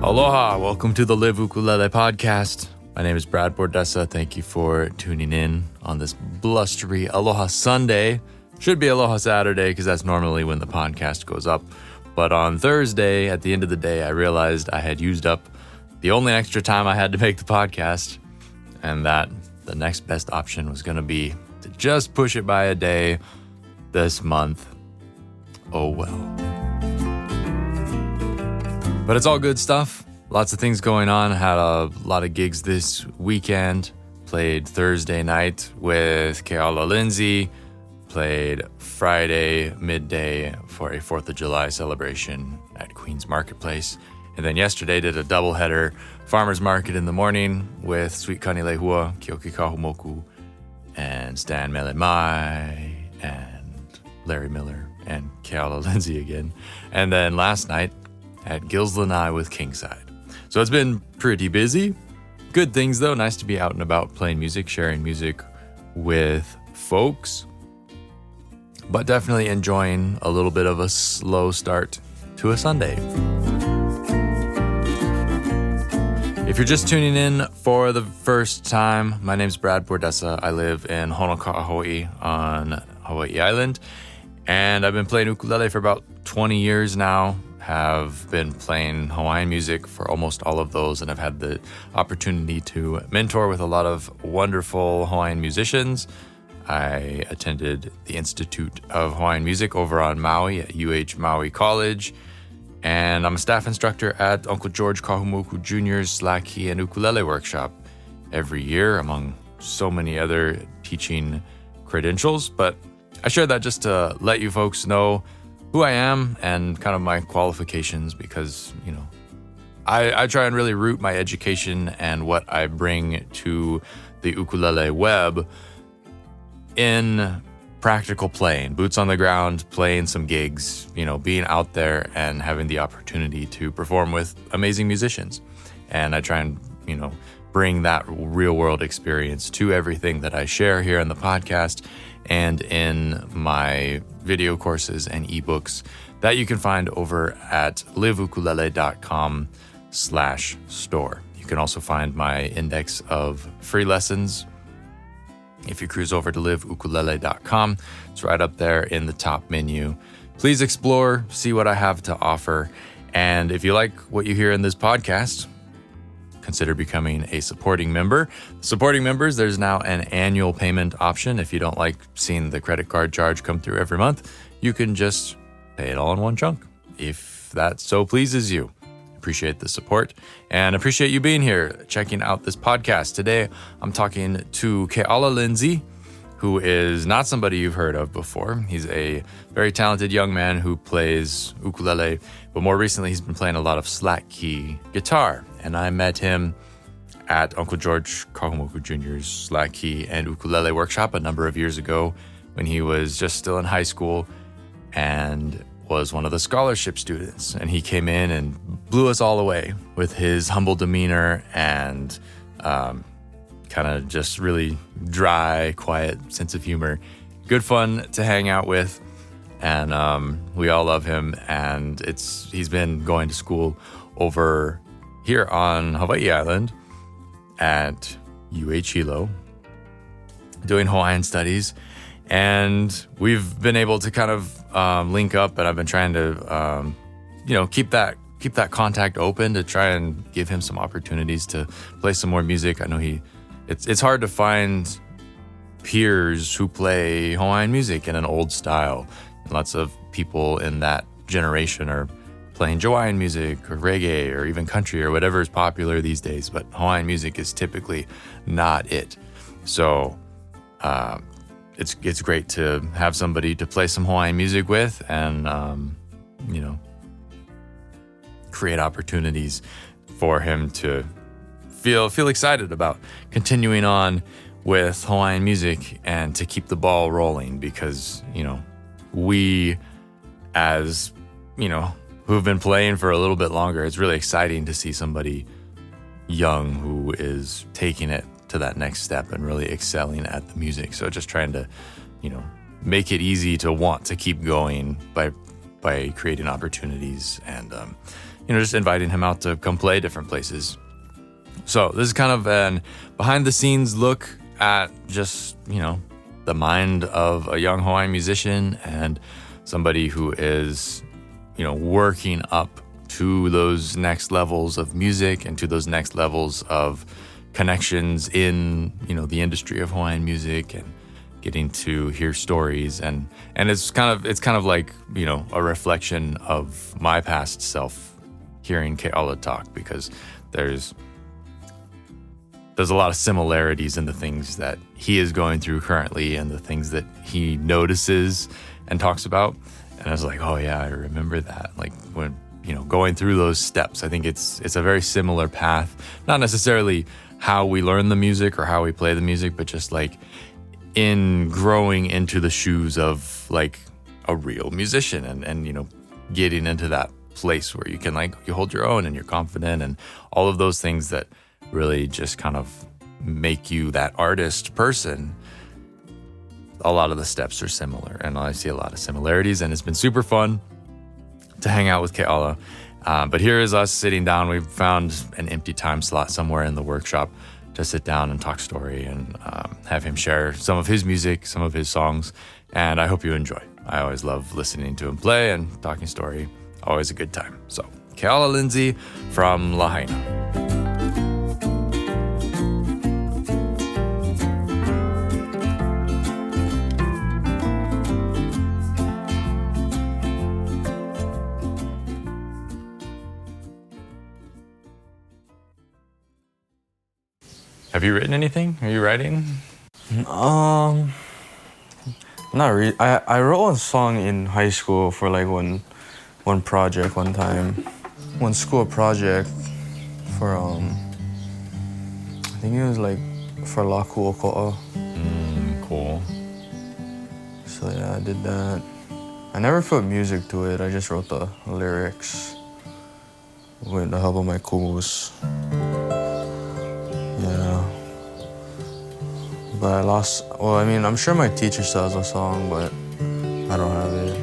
Aloha, welcome to the Live Ukulele podcast. My name is Brad Bordessa. Thank you for tuning in on this blustery Aloha Sunday. Should be Aloha Saturday because that's normally when the podcast goes up. But on Thursday, at the end of the day, I realized I had used up the only extra time I had to make the podcast, and that the next best option was going to be to just push it by a day this month. Oh well. But it's all good stuff. Lots of things going on. Had a lot of gigs this weekend. Played Thursday night with Keʻala Lindsey. Played Friday midday for a 4th of July celebration at Queens Marketplace. And then yesterday did a doubleheader farmer's market in the morning with Sweet Kani Lehua, Kioki Kahumoku, and Stan Melemai, and Larry Miller, and Keʻala Lindsey again. And then last night, at Gills Lanai with Kingside. So it's been pretty busy. Good things though, nice to be out and about playing music, sharing music with folks. But definitely enjoying a little bit of a slow start to a Sunday. If you're just tuning in for the first time, my name's Brad Bordessa. I live in Honoka'a, Hawaii on Hawaii Island. And I've been playing ukulele for about 20 years now. Have been playing Hawaiian music for almost all of those, and I've had the opportunity to mentor with a lot of wonderful Hawaiian musicians. I attended the Institute of Hawaiian Music over on Maui at Maui College, and I'm a staff instructor at Uncle George Kahumoku Jr.'s Slack Key and Ukulele Workshop every year, among so many other teaching credentials. But I share that just to let you folks know who I am and kind of my qualifications, because, you know, I try and really root my education and what I bring to the ukulele web in practical playing, boots on the ground, playing some gigs, you know, being out there and having the opportunity to perform with amazing musicians. And I try and, you know, bring that real world experience to everything that I share here in the podcast and in my video courses and ebooks that you can find over at liveukulele.com/store. You can also find my index of free lessons if you cruise over to liveukulele.com. It's right up there in the top menu. Please explore, see what I have to offer. And if you like what you hear in this podcast, consider becoming a supporting member. Supporting members, there's now an annual payment option. If you don't like seeing the credit card charge come through every month, you can just pay it all in one chunk, if that so pleases you. Appreciate the support and appreciate you being here, checking out this podcast. Today, I'm talking to Keʻala Lindsey, who is not somebody you've heard of before. He's a very talented young man who plays ukulele, but more recently he's been playing a lot of slack key guitar. And I met him at Uncle George Kahumoku Jr.'s Slack Key and Ukulele Workshop a number of years ago when he was just still in high school and was one of the scholarship students. And he came in and blew us all away with his humble demeanor and kind of just really dry, quiet sense of humor. Good fun to hang out with. And we all love him. And he's been going to school over here on Hawaii Island at Hilo, doing Hawaiian studies. And we've been able to kind of link up, and I've been trying to, keep that contact open to try and give him some opportunities to play some more music. I know it's hard to find peers who play Hawaiian music in an old style. Lots of people in that generation are playing Hawaiian music or reggae or even country or whatever is popular these days, but Hawaiian music is typically not it. So it's great to have somebody to play some Hawaiian music with and create opportunities for him to feel excited about continuing on with Hawaiian music and to keep the ball rolling, because we, as who've been playing for a little bit longer, it's really exciting to see somebody young who is taking it to that next step and really excelling at the music. So just trying to, make it easy to want to keep going by by creating opportunities and, just inviting him out to come play different places. So this is kind of an behind the scenes look at just, the mind of a young Hawaiian musician and somebody who is, working up to those next levels of music and to those next levels of connections in, the industry of Hawaiian music, and getting to hear stories. And it's kind of like, a reflection of my past self hearing Keʻala talk, because there's a lot of similarities in the things that he is going through currently and the things that he notices and talks about. And I was like, oh yeah, I remember that. Like when, going through those steps, I think it's a very similar path, not necessarily how we learn the music or how we play the music, but just like in growing into the shoes of like a real musician and getting into that place where you can you hold your own and you're confident and all of those things that really just kind of make you that artist person. A lot of the steps are similar, and I see a lot of similarities, and it's been super fun to hang out with Keʻala. But here is us sitting down. We've found an empty time slot somewhere in the workshop to sit down and talk story and have him share some of his music, some of his songs, and I hope you enjoy. I always love listening to him play and talking story. Always a good time. So, Keʻala Lindsey from Lahaina. Have you written anything? Are you writing? Not really. I wrote one song in high school for like one project one time. One school project for I think it was like for Laku Oko'a. Cool. So yeah, I did that. I never put music to it. I just wrote the lyrics with the help of my kumus. Yeah. But I'm sure my teacher still has a song, but I don't have it.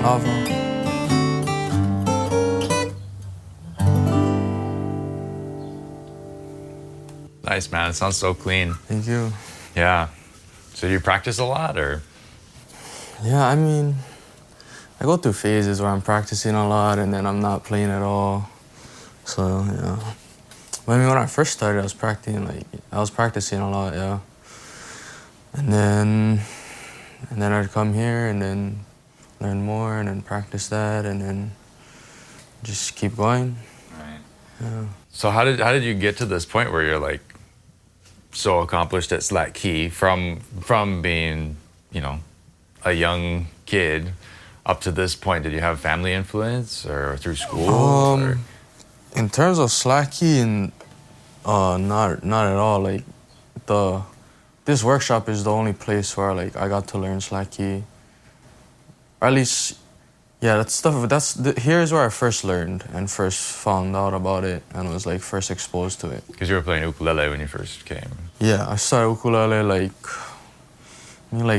Hava. Nice, man. It sounds so clean. Thank you. Yeah. So do you practice a lot, or? Yeah, I mean, I go through phases where I'm practicing a lot and then I'm not playing at all. So, yeah. But I mean, when I first started, I was practicing a lot, yeah. And then I'd come here and then learn more and then practice that and then just keep going. Right. Yeah. So how did you get to this point where you're like so accomplished at slack key from being, you know, a young kid up to this point? Did you have family influence or through school? Or? In terms of slack key, and not at all. Like this workshop is the only place where like I got to learn slack key. Or at least, yeah, here's where I first learned and first found out about it and was like first exposed to it. Because you were playing ukulele when you first came. Yeah, I started ukulele like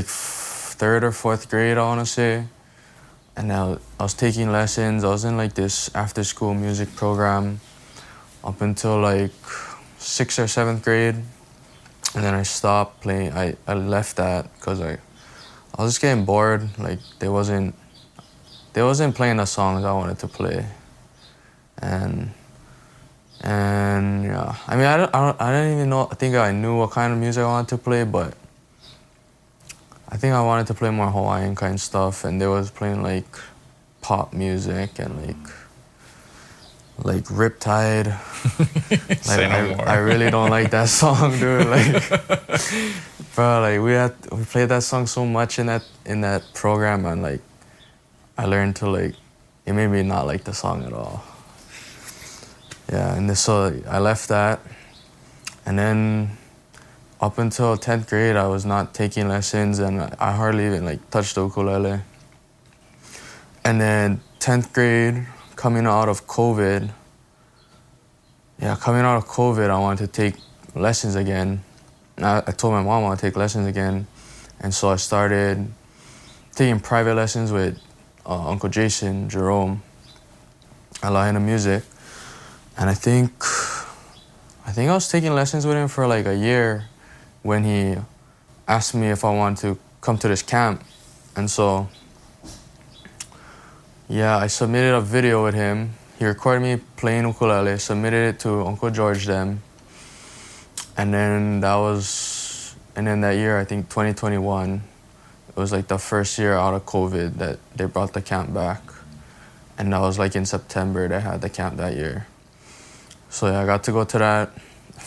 third or fourth grade, I want to say. And I was taking lessons. I was in like this after-school music program up until like 6th or 7th grade. And then I stopped playing. I left that because I was just getting bored. Like they wasn't playing the songs I wanted to play. And yeah, I mean, I didn't even know. I think I knew what kind of music I wanted to play, but I think I wanted to play more Hawaiian kind of stuff, and they was playing like pop music and like Riptide. Say no more. I really don't like that song, dude. Like, bro, like we played that song so much in that program, and like I learned to like, it made me not like the song at all. Yeah, and so I left that, and then up until 10th grade, I was not taking lessons, and I hardly even like touched the ukulele. And then 10th grade, coming out of COVID, I wanted to take lessons again. I told my mom I want to take lessons again, and so I started taking private lessons with Uncle Jason, Jerome, at Hawaiian Music. And I think I was taking lessons with him for like a year when he asked me if I wanted to come to this camp. And so, yeah, I submitted a video with him. He recorded me playing ukulele, submitted it to Uncle George then. And then that year, I think 2021, it was like the first year out of COVID that they brought the camp back. And that was like in September they had the camp that year. So yeah, I got to go to that.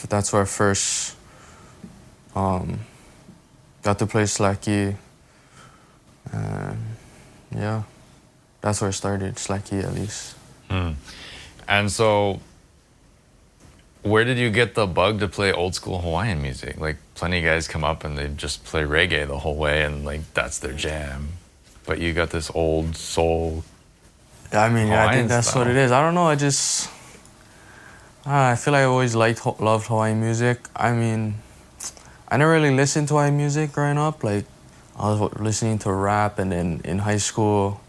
That's where I first got to play slacky. And yeah, that's where it started, slacky at least. And so, where did you get the bug to play old school Hawaiian music? Like, plenty of guys come up and they just play reggae the whole way, and like that's their jam. But you got this old soul. I mean, yeah, I think that's style. what it is. I don't know. I feel like I always loved Hawaiian music. I mean, I never really listened to Hawaiian music growing up. Like, I was listening to rap, and then in high school,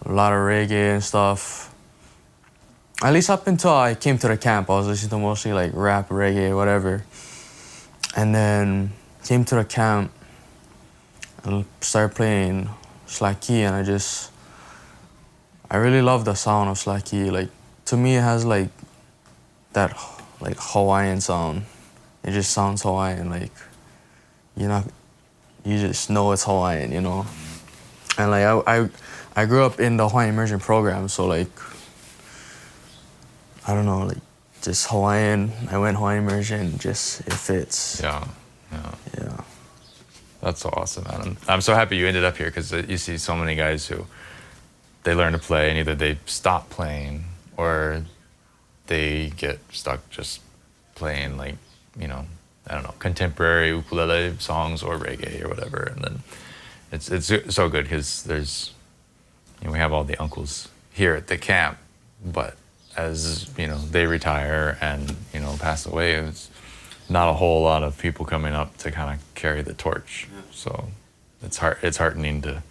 a lot of reggae and stuff. At least up until I came to the camp, I was listening to mostly like rap, reggae, whatever. And then came to the camp and started playing slacky, and I really love the sound of slacky. Like, to me, it has like that like Hawaiian sound. It just sounds Hawaiian. Like, you just know it's Hawaiian, you know. And like I grew up in the Hawaiian immersion program, so like, I don't know, like just Hawaiian. I went Hawaiian immersion, just it fits. Yeah. That's so awesome, man. I'm so happy you ended up here, because you see so many guys who they learn to play and either they stop playing or they get stuck just playing like, I don't know, contemporary ukulele songs or reggae or whatever. And then it's so good because there's, we have all the uncles here at the camp, but as, they retire and, pass away, it's not a whole lot of people coming up to kind of carry the torch. Yeah. So it's heartening to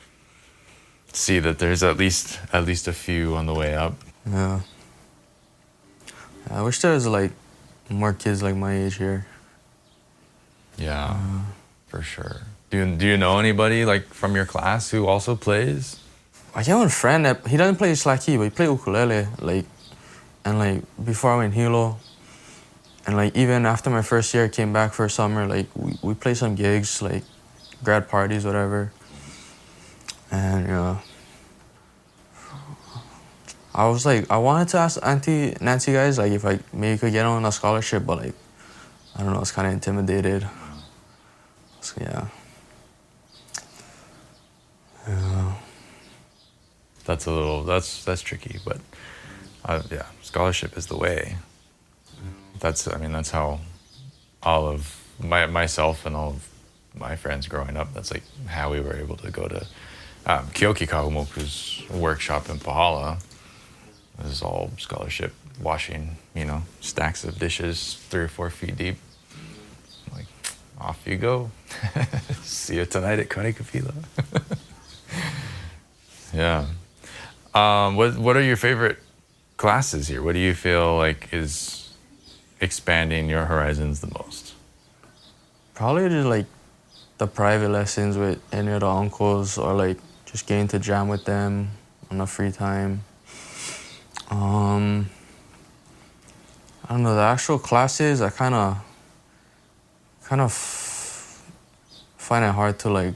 see that there's at least a few on the way up. Yeah. I wish there was like more kids like my age here. Yeah, for sure. Do you know anybody like from your class who also plays? I have one friend that he doesn't play slack key, but he play ukulele. And before I went Hilo, and even after my first year, I came back for summer. We played some gigs, like grad parties, whatever. And I was like, I wanted to ask Auntie Nancy guys if I maybe could get on a scholarship, but I don't know, I was kind of intimidated. So yeah. That's tricky, but yeah, scholarship is the way. That's how all of myself and all of my friends growing up, that's like how we were able to go to Keoki Kahumoku's workshop in Pahala. This is all scholarship, washing, stacks of dishes 3 or 4 feet deep. Like, off you go. See you tonight at Karekapila. Yeah. What are your favorite classes here? What do you feel like is expanding your horizons the most? Probably just the private lessons with any of the uncles, or just getting to jam with them on the free time. I don't know, the actual classes, I kind of find it hard to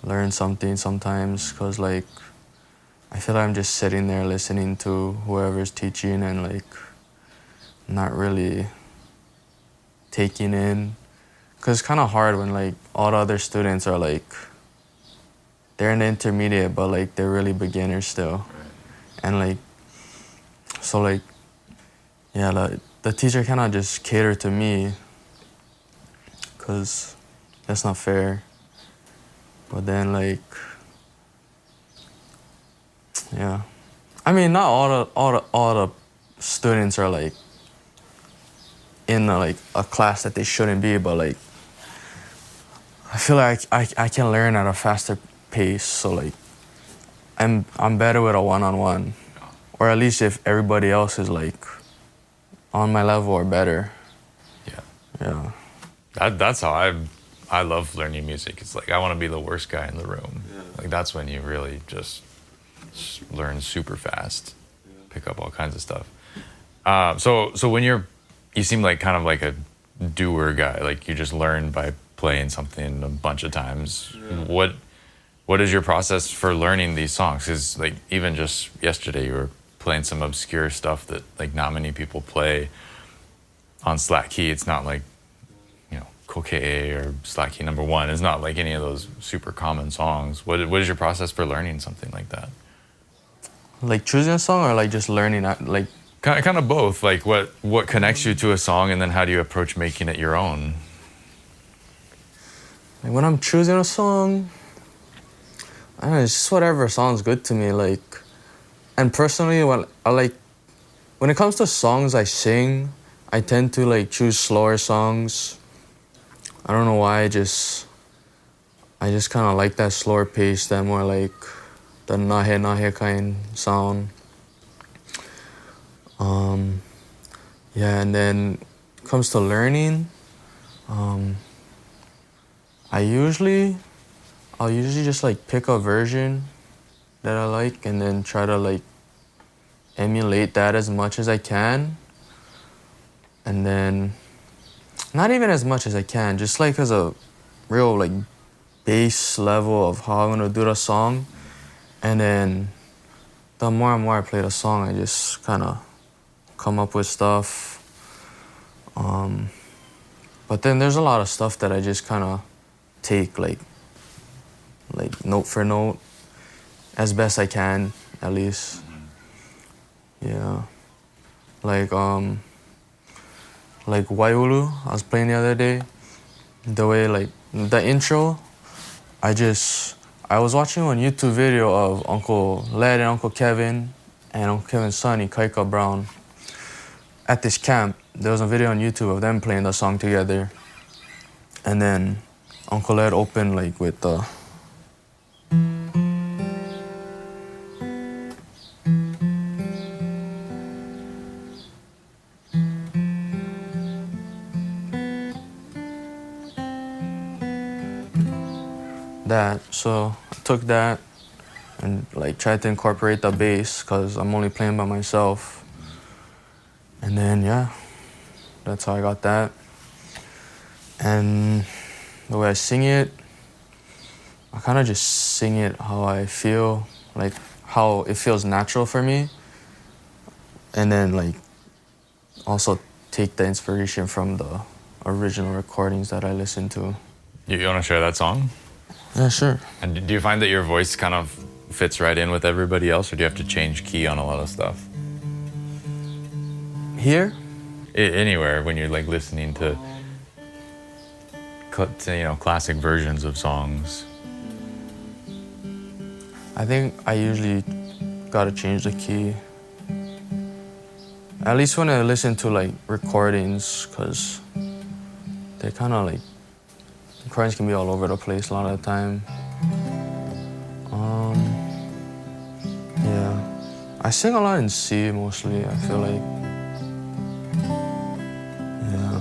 learn something sometimes, because I feel like I'm just sitting there listening to whoever's teaching and not really taking in. Because it's kind of hard when all the other students are they're in the intermediate, but they're really beginners still. And yeah, the teacher cannot just cater to me, because that's not fair. But then yeah, I mean, not all the students are in a class that they shouldn't be, but I feel like I can learn at a faster pace, so I'm better with a one-on-one, or at least if everybody else is on my level or better. Yeah. That's how I love learning music. It's I want to be the worst guy in the room. Yeah. That's when you really just learn super fast, pick up all kinds of stuff. So when you seem kind of like a doer guy, you just learn by playing something a bunch of times. Yeah. What is your process for learning these songs? Because even just yesterday you were playing some obscure stuff that not many people play on slack key. It's not Koke'e or slack key number 1. It's not any of those super common songs. What is your process for learning something like that? Choosing a song, or just learning Kind of both. What connects you to a song, and then how do you approach making it your own? When I'm choosing a song, I don't know, it's just whatever sounds good to me. And personally, when it comes to songs I sing, I tend to choose slower songs. I don't know why. I just kind of like that slower pace, that more the nahe kind sound. Yeah, and then it comes to learning, I'll usually just pick a version that I like, and then try to emulate that as much as I can. And then not even as much as I can, just as a real base level of how I'm gonna do the song. And then the more and more I play the song, I just kind of come up with stuff. But then there's a lot of stuff that I just kind of take note for note, as best I can, at least. Yeah. Waiulu, I was playing the other day. The way, the intro, I was watching one YouTube video of Uncle Led and Uncle Kevin and Uncle Kevin's son, Ikaika Brown, at this camp. There was a video on YouTube of them playing the song together. And then Uncle Led opened with the... that. So I took that and like tried to incorporate the bass because I'm only playing by myself. And then yeah, that's how I got that. And the way I sing it, I kind of just sing it how I feel, like how it feels natural for me. And then like also take the inspiration from the original recordings that I listened to. You want to share that song? Yeah, sure. And do you find that your voice kind of fits right in with everybody else, or do you have to change key on a lot of stuff? Here? Anywhere when you're like listening to classic versions of songs. I think I usually gotta change the key. At least when I listen to like recordings, because they kind of like, recordings can be all over the place a lot of the time. Yeah. I sing a lot in C mostly, I feel like. Yeah.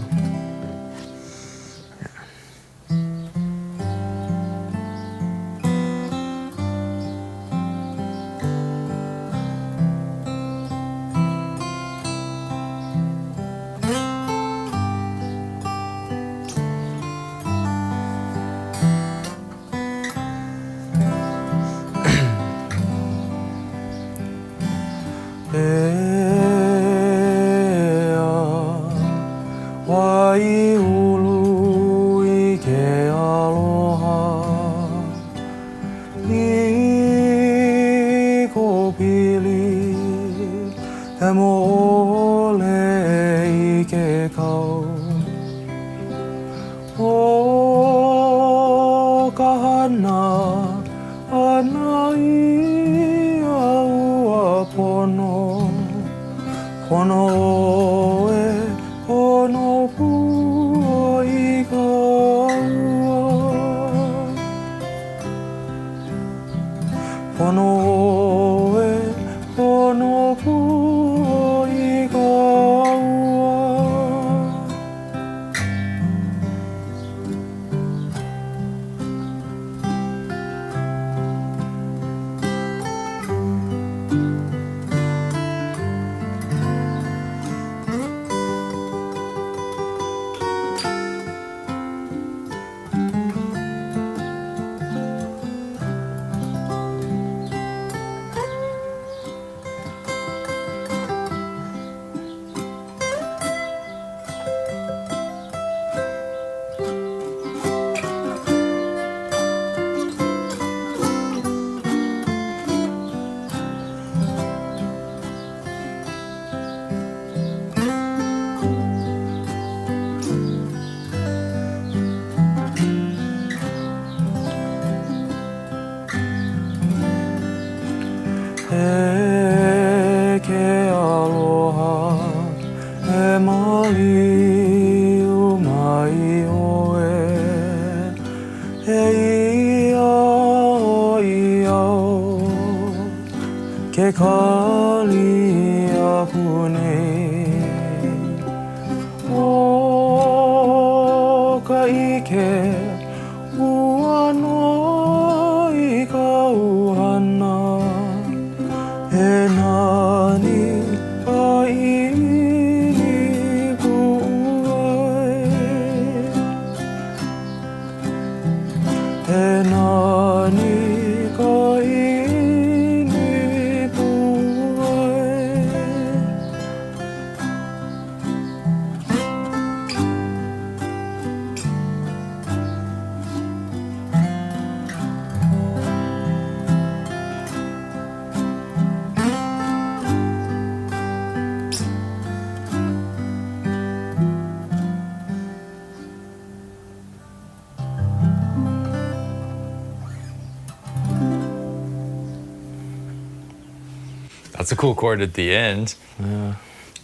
That's a cool chord at the end. Yeah.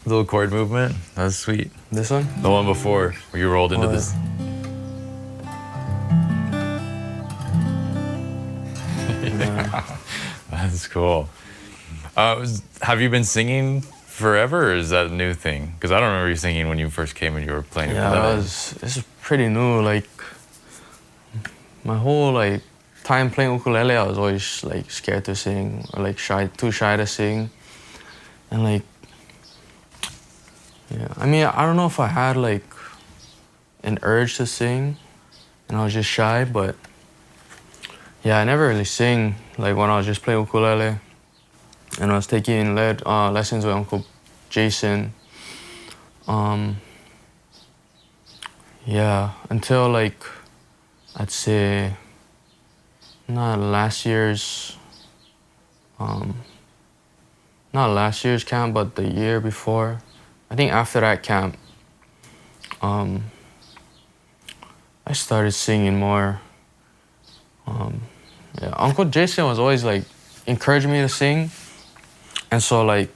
Little chord movement. That's sweet. This one? The one before, where you rolled into this. Yeah. That's cool. Have you been singing forever, or is that a new thing? Because I don't remember you singing when you first came and you were playing. Yeah, this is pretty new. Like my whole like time playing ukulele, I was always like scared to sing or like too shy to sing. And like, yeah, I mean, I don't know if I had like an urge to sing and I was just shy, but yeah, I never really sing like when I was just playing ukulele. And I was taking lessons with Uncle Jason. Yeah, until like, I'd say, not last year's camp, but the year before. I think after that camp, I started singing more. Yeah, Uncle Jason was always like encouraging me to sing, and so like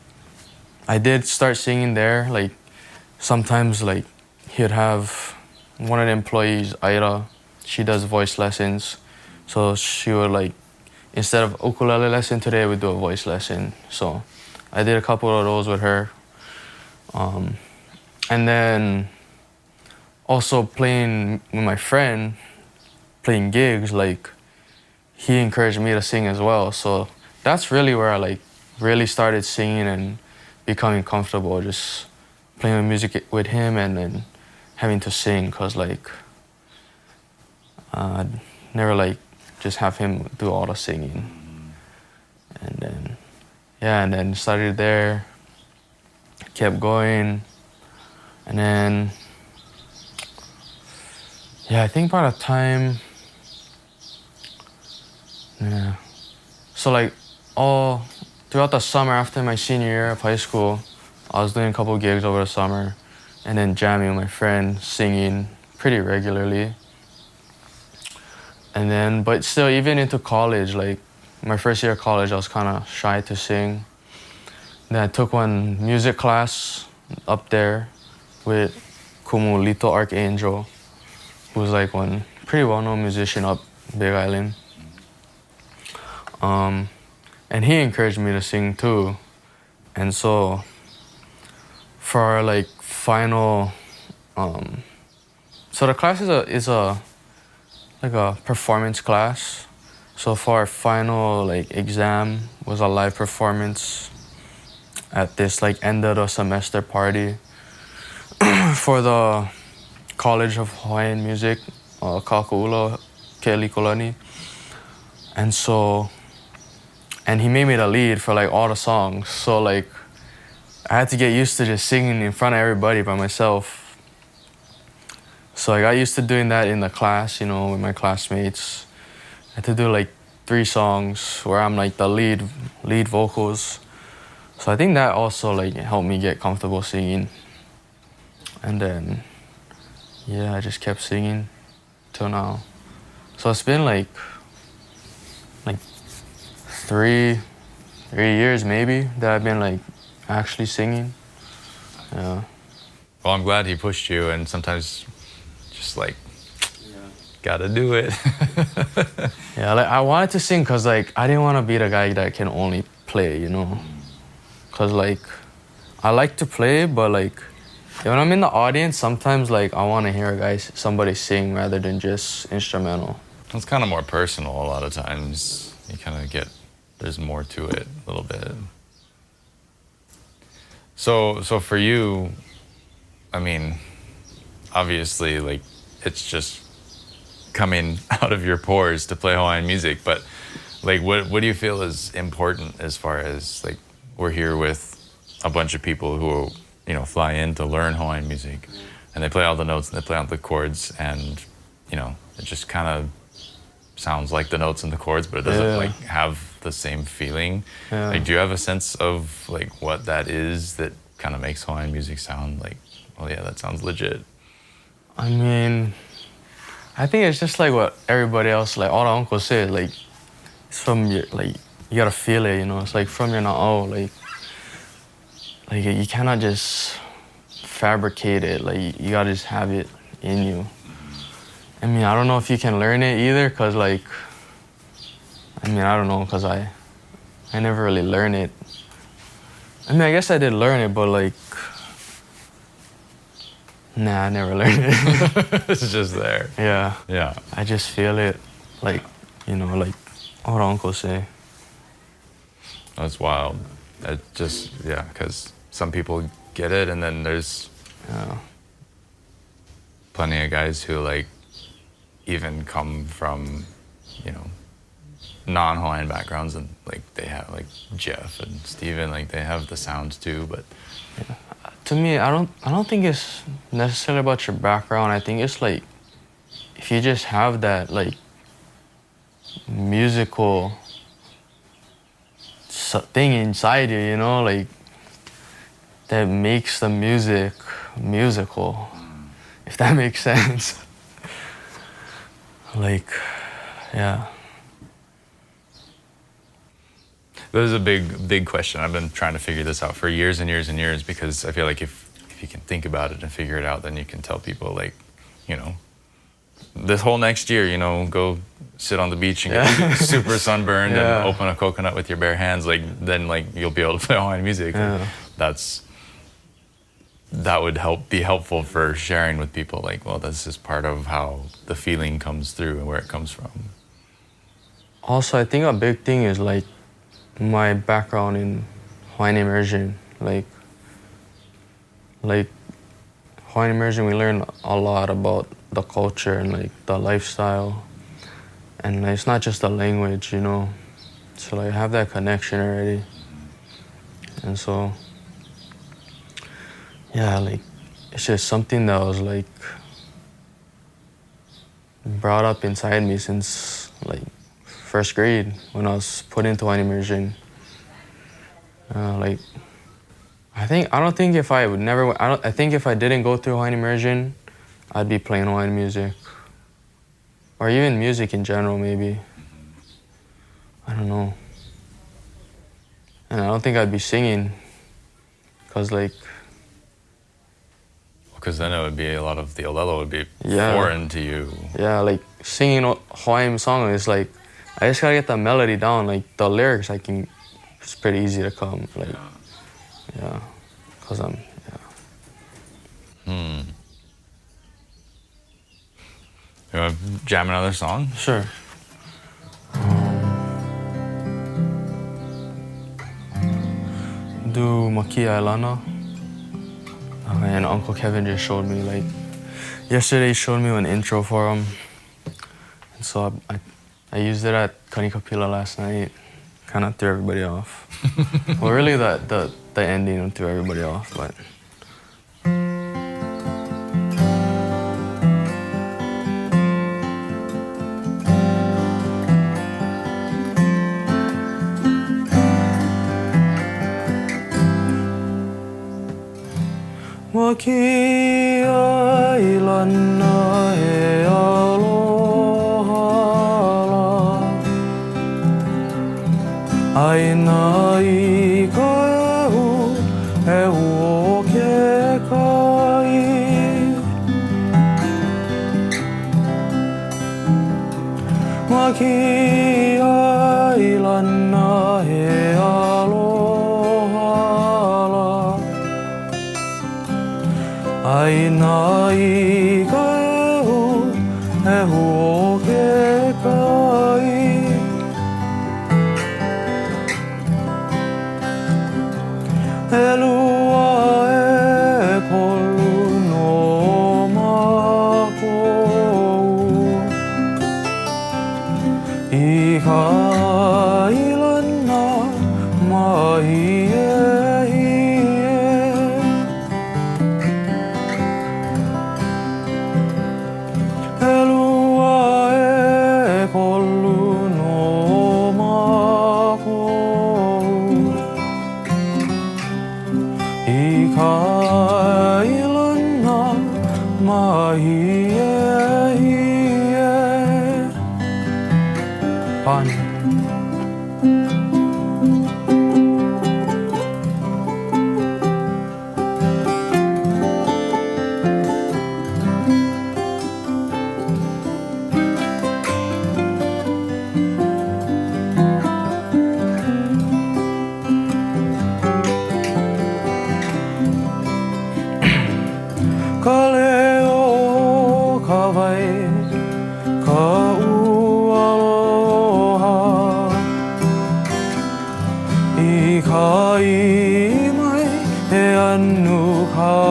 I did start singing there. Like sometimes like he'd have one of the employees, Ira, she does voice lessons, so she would like, instead of ukulele lesson today, we do a voice lesson. So I did a couple of those with her. And then also playing with my friend, playing gigs, like he encouraged me to sing as well. So that's really where I like really started singing and becoming comfortable, just playing with music with him and then having to sing, cause like I'd never like just have him do all the singing. And then, yeah, and then started there, kept going, and then, yeah, I think by the time, yeah, so like all throughout the summer after my senior year of high school, I was doing a couple gigs over the summer, and then jamming with my friend, singing pretty regularly. And then, but still, even into college, like my first year of college, I was kind of shy to sing. Then I took one music class up there with Kumu Lito Archangel, who's like one pretty well-known musician up Big Island. And he encouraged me to sing too. And so for our like final, so the class is a performance class. So for our final like exam was a live performance at this like end of the semester party for the College of Hawaiian Music, Kaka'ula, Keʻala Lindsey. And so, and he made me the lead for like all the songs. So like I had to get used to just singing in front of everybody by myself. So I got used to doing that in the class, you know, with my classmates. I had to do like 3 songs where I'm like the lead vocals. So I think that also like helped me get comfortable singing. And then, yeah, I just kept singing till now. So it's been like 3 years maybe that I've been like actually singing. Yeah. Well, I'm glad he pushed you, and sometimes just like, gotta do it. Yeah, like I wanted to sing because like I didn't want to be the guy that can only play, you know. Because like I like to play, but like when I'm in the audience, sometimes like I want to hear somebody sing rather than just instrumental. It's kind of more personal a lot of times. You kind of get, there's more to it a little bit. So for you, I mean, obviously, like, it's just coming out of your pores to play Hawaiian music, but like, what do you feel is important as far as like, we're here with a bunch of people who, you know, fly in to learn Hawaiian music, and they play all the notes and they play all the chords, and, you know, it just kind of sounds like the notes and the chords, but it doesn't like have the same feeling. Like, do you have a sense of like what that is that kind of makes Hawaiian music sound like, oh yeah, that sounds legit? I mean, I think it's just like what everybody else, like all the uncles say, like it's from your, like you gotta feel it, you know. It's like from your na'o, like you cannot just fabricate it. Like you gotta just have it in you. I mean, I don't know if you can learn it either, cause like, I mean, I don't know, cause I never really learned it. I mean, I guess I did learn it, but like, nah, I never learned it. It's just there. Yeah. Yeah. I just feel it, like you know, like what Uncle say. That's wild. It just, yeah, because some people get it, and then there's plenty of guys who like even come from, you know, non-Hawaiian backgrounds, and like they have like Jeff and Steven, like they have the sounds too, but to me, I don't think it's necessarily about your background. I think it's like if you just have that like musical thing inside you, you know, like that makes the music musical, if that makes sense. Like, yeah. this is a big question. I've been trying to figure this out for years and years and years, because I feel like if you can think about it and figure it out, then you can tell people, like, you know, this whole next year, you know, go sit on the beach and get super sunburned and open a coconut with your bare hands. Like, then like you'll be able to play Hawaiian music. Yeah. That would be helpful for sharing with people. Like, well, this is part of how the feeling comes through and where it comes from. Also, I think a big thing is like my background in Hawaiian immersion. Like Hawaiian immersion, we learn a lot about the culture and like the lifestyle, and like, it's not just the language, you know. So like I have that connection already, and so yeah, like it's just something that was like brought up inside me since like first grade when I was put into Hawaiian immersion. Like I think if I didn't go through Hawaiian immersion, I'd be playing Hawaiian music, or even music in general, maybe. I don't know. And I don't think I'd be singing, because like. Because then it would be a lot of the olelo would be foreign to you. Yeah, like singing a Hawaiian song is like, I just gotta get the melody down. Like the lyrics, it's pretty easy to come. Like, yeah, because I'm, You want to jam another song? Sure. Do Makia Elana. And Uncle Kevin just showed me, like, yesterday he showed me an intro for him. And so I used it at Kanikapila last night. Kind of threw everybody off. Well, really the ending threw everybody off, but. Makia ilana e aloha aina I ka ehu o ke kai Makia ilana e aloha aina I ka ehu o ke kai e lua e kolu no mākou I ka ilana mahi Ka leo ka vai, ka ua mai he anu kaua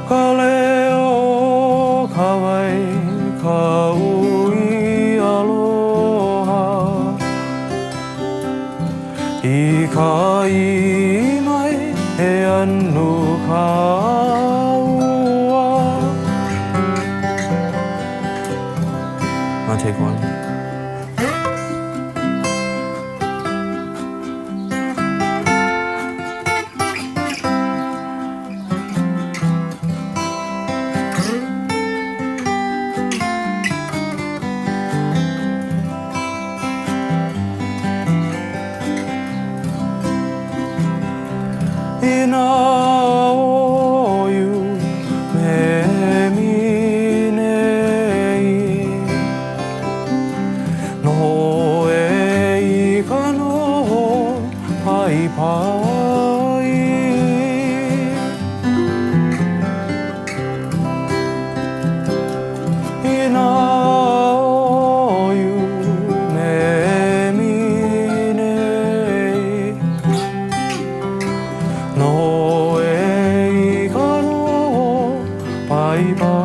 ka leo ka wai ka ui aloha I ka mai he anu kaua I'll take one. Ina oiu me minei No e I ka noho pai pai Ina oiu me minei No e ka noho pai pai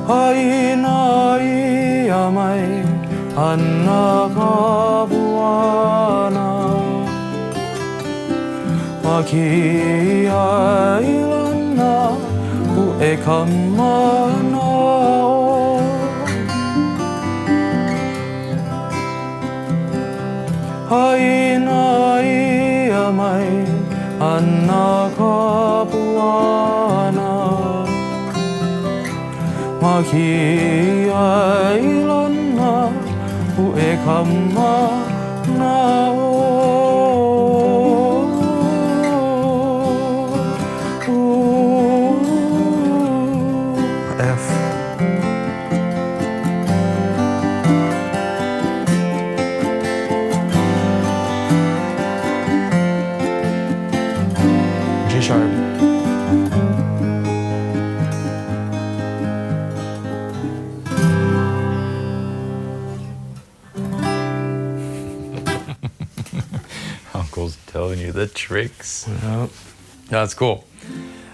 Haina ia mai ana ka buana Ma ki ai lana ku e kamana Haina ia mai ana ka buana Ma ki ai lana ku e kamana F G sharp Uncle's telling you the tricks. Yep. That's cool.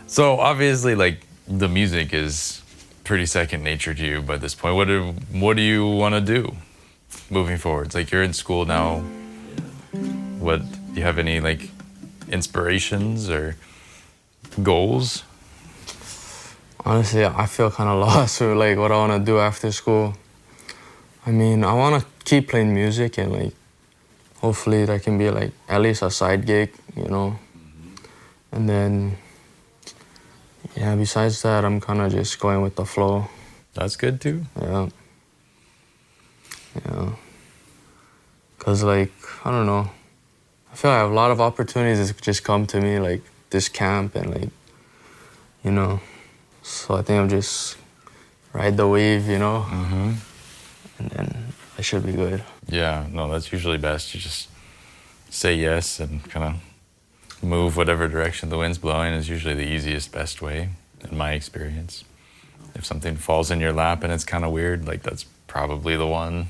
So obviously, like, the music is pretty second nature to you by this point. What do you want to do moving forward? It's like you're in school now. What do you have any like inspirations or goals? Honestly, I feel kind of lost with like what I want to do after school. I mean, I want to keep playing music and like hopefully that can be like at least a side gig, you know. And then yeah, besides that, I'm kind of just going with the flow. That's good too. Yeah. Yeah. Cause like, I don't know. I feel like I have a lot of opportunities that just come to me, like this camp and like, you know. So I think I'm just ride the wave, you know. Mm-hmm. And then I should be good. Yeah, no, that's usually best. You just say yes and kind of move whatever direction the wind's blowing is usually the easiest, best way, in my experience. If something falls in your lap and it's kind of weird, like that's probably the one.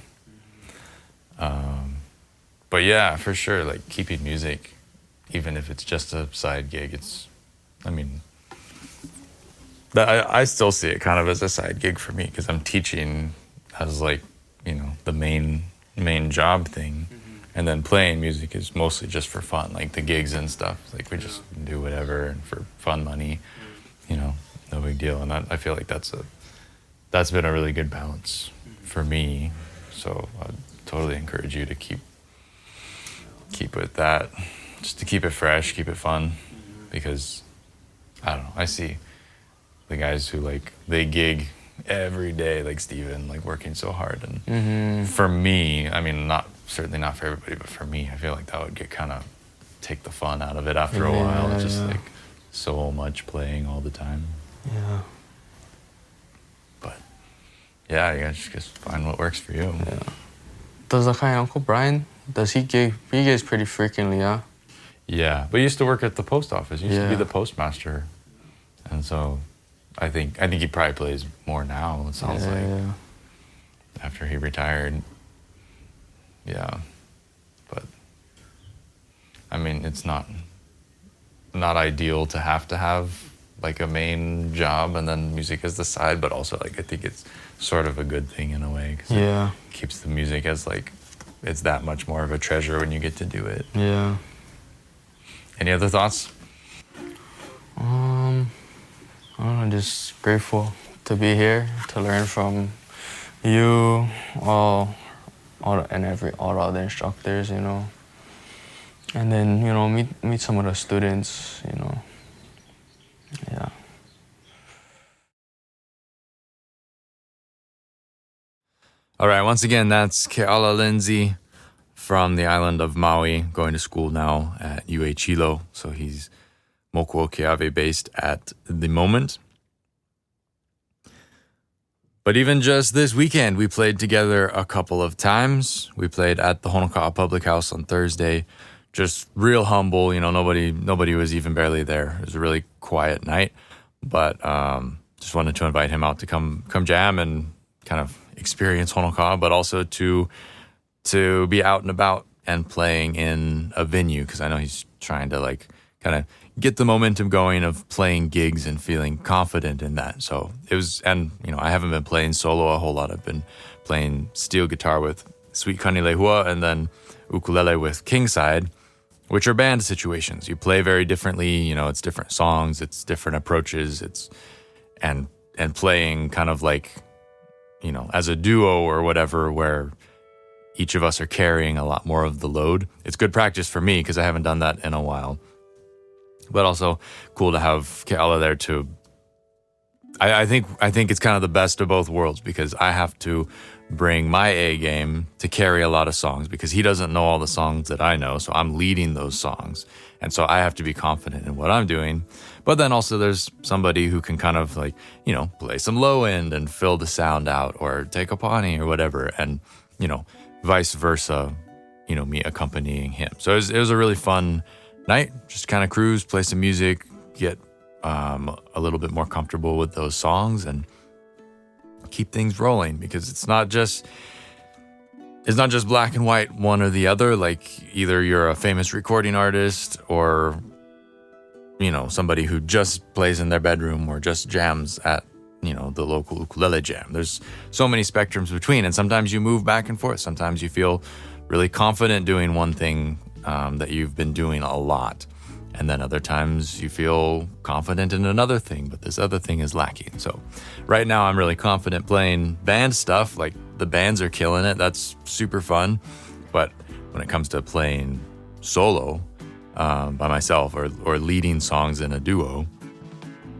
But yeah, for sure, like keeping music, even if it's just a side gig, I still see it kind of as a side gig for me because I'm teaching as like, you know, the main job thing. And then playing music is mostly just for fun, like the gigs and stuff. Like we just do whatever and for fun money, you know, no big deal. And I feel like that's been a really good balance for me. So I totally encourage you to keep with that, just to keep it fresh, keep it fun, because I don't know, I see the guys who like they gig every day, like Steven, like working so hard. And for me, I mean, certainly not for everybody, but for me, I feel like that would kind of take the fun out of it after a while. It's just like so much playing all the time. Yeah. But yeah, you guys just find what works for you. Yeah. Does Uncle Brian, does he gig? He gigs pretty frequently, yeah? Yeah, but you used to work at the post office. You used to be Yeah. the postmaster, and so I think he probably plays more now. It sounds like Yeah. after he retired. Yeah, but I mean, it's not ideal to have like a main job and then music as the side, but also like I think it's sort of a good thing in a way, 'cause Yeah. it keeps the music as like it's that much more of a treasure when you get to do it. Yeah. Any other thoughts? I don't know, just grateful to be here, to learn from you, all the other instructors, you know. And then, you know, meet some of the students, you know. Yeah. All right, once again, that's Keʻala Lindsey from the island of Maui, going to school now at UA Chilo. So he's Mokuo Keawe based at the moment. But even just this weekend, we played together a couple of times. We played at the Honoka'a Public House on Thursday. Just real humble, you know, nobody was even barely there. It was a really quiet night, but just wanted to invite him out to come jam and kind of experience Honoka'a, but also to be out and about and playing in a venue, because I know he's trying to like kind of get the momentum going of playing gigs and feeling confident in that. So it was, and you know, I haven't been playing solo a whole lot. I've been playing steel guitar with Sweet Kani Lehua and then ukulele with Kingside, which are band situations. You play very differently, you know, it's different songs, it's different approaches, it's and playing kind of like, you know, as a duo or whatever, where each of us are carrying a lot more of the load. It's good practice for me because I haven't done that in a while. But also cool to have Keʻala there to, I think it's kind of the best of both worlds, because I have to bring my A game to carry a lot of songs because he doesn't know all the songs that I know. So I'm leading those songs. And so I have to be confident in what I'm doing. But then also there's somebody who can kind of like, you know, play some low end and fill the sound out or take a pani or whatever. And, you know, vice versa, you know, me accompanying him. So it was a really fun night. Just kind of cruise, play some music, get a little bit more comfortable with those songs and keep things rolling, because it's not just black and white, one or the other. Like either you're a famous recording artist or, you know, somebody who just plays in their bedroom or just jams at, you know, the local ukulele jam. There's so many spectrums between, and sometimes you move back and forth. Sometimes you feel really confident doing one thing that you've been doing a lot. And then other times you feel confident in another thing, but this other thing is lacking. So right now I'm really confident playing band stuff. Like the bands are killing it. That's super fun. But when it comes to playing solo by myself or leading songs in a duo,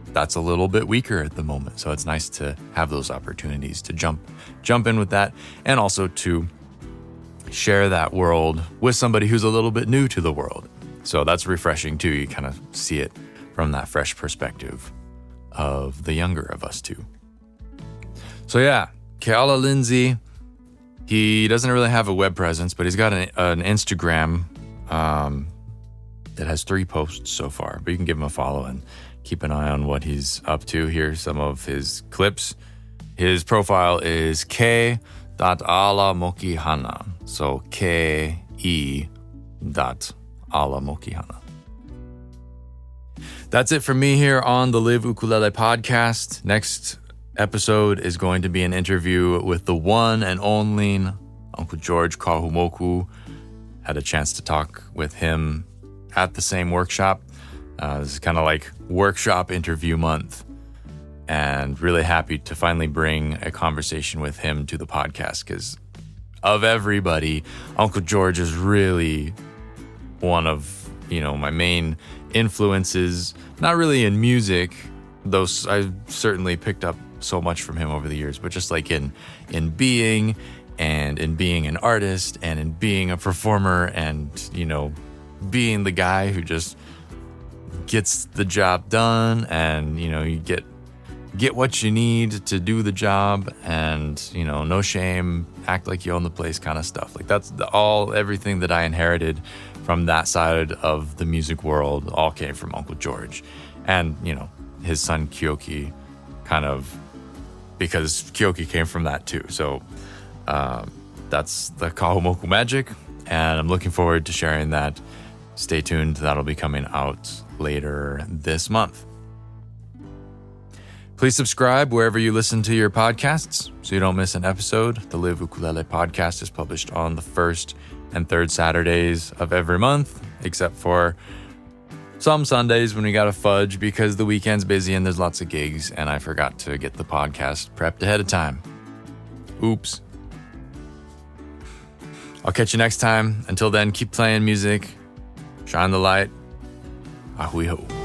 that's a little bit weaker at the moment. So it's nice to have those opportunities to jump in with that, and also to share that world with somebody who's a little bit new to the world. So that's refreshing too. You kind of see it from that fresh perspective of the younger of us too. So yeah, Keʻala Lindsey, he doesn't really have a web presence, but he's got an Instagram that has 3 posts so far. But you can give him a follow and keep an eye on what he's up to. Here's some of his clips. His profile is ke.alamokihana. So ke.alamokihana. That's it for me here on the Live Ukulele podcast. Next episode is going to be an interview with the one and only Uncle George Kahumoku. Had a chance to talk with him at the same workshop. This is kind of like workshop interview month, and really happy to finally bring a conversation with him to the podcast, because of everybody, Uncle George is really one of, you know, my main influences, not really in music, though I certainly picked up so much from him over the years, but just like in being, and in being an artist, and in being a performer, and, you know, being the guy who just gets the job done, and, you know, you get what you need to do the job, and, you know, no shame, act like you own the place kind of stuff. Like that's everything that I inherited from that side of the music world all came from Uncle George. And, his son Kyoki kind of, because Kyoki came from that too. So that's the Kahumoku magic, and I'm looking forward to sharing that. Stay tuned, that'll be coming out later this month. Please subscribe wherever you listen to your podcasts so you don't miss an episode. The Live Ukulele podcast is published on the first and third Saturdays of every month, except for some Sundays when we got to fudge because the weekend's busy and there's lots of gigs, and I forgot to get the podcast prepped ahead of time. Oops. I'll catch you next time. Until then, keep playing music. Shine the light. Ahui ho.